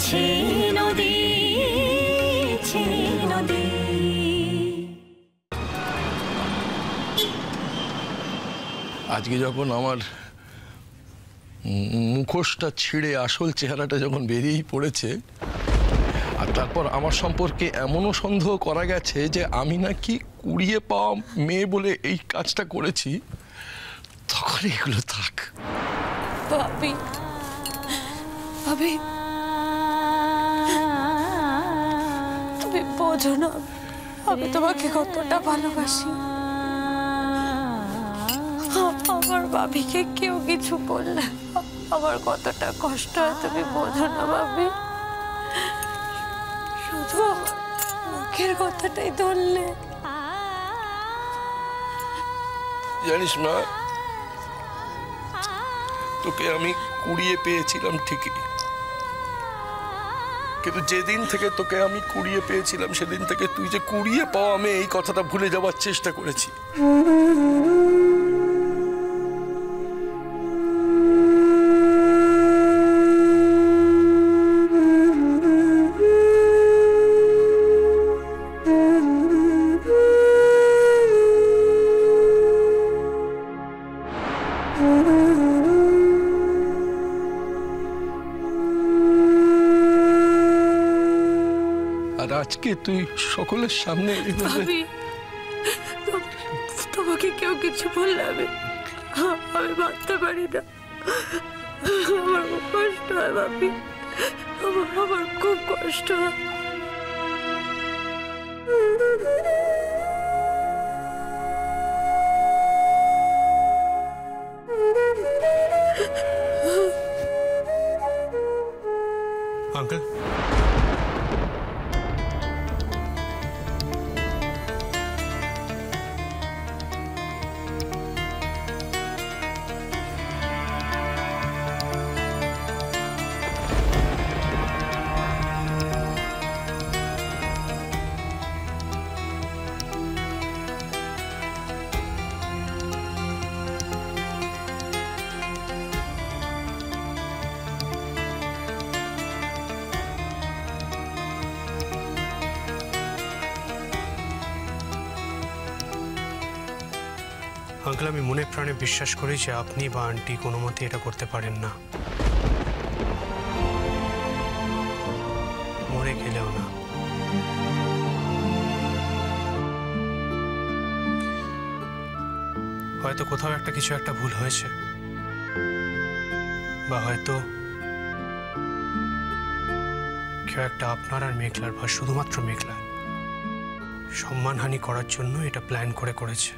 ছে নদী, ছে নদী। আজকে যখন আমার মুখোশটা ছিঁড়ে আসল চেহারাটা যখন বেরিয়েই পড়েছে, আর তারপর আমার সম্পর্কে এমনও সন্দেহ করা গেছে যে আমি নাকি কুড়িয়ে পাওয়া মেয়ে বলে এই কাজটা করেছি, তখন এগুলো থাক। ভাবি, ভাবি, তুমি বোঝো না আমি তোমাকে কতটা ভালোবাসি। আমার ভাবিকে কেউ কিছু বললে আমার কতটা কষ্ট হয় তুমি বোঝো না ভাবি। শুধু আমার মুখের কথাটাই ধরলে। জানিস মা, তোকে আমি কুড়িয়ে পেয়েছিলাম ঠিকই, কিন্তু যেদিন থেকে তোকে আমি কুড়িয়ে পেয়েছিলাম সেদিন থেকে তুই যে কুড়িয়ে পাওয়া আমি এই কথাটা ভুলে যাওয়ার চেষ্টা করেছি। আর আজকে তুই সকলের সামনে তোমাকে কেউ কিছু বললে আমি ভাবতে পারি না। আমার খুব কষ্ট হয় ভাবি, আমার খুব কষ্ট হয়। আঙ্কেল, আঙ্কেল, আমি মনে প্রাণে বিশ্বাস করি যে আপনি বা আন্টি কোনো মতে এটা করতে পারেন না, মরে গেলেও না। হয়তো কোথাও একটা কিছু একটা ভুল হয়েছে, বা হয়তো কেউ একটা আপনার আর মেঘলার বা শুধুমাত্র মেঘলার সম্মানহানি করার জন্য এটা প্ল্যান করে করেছে।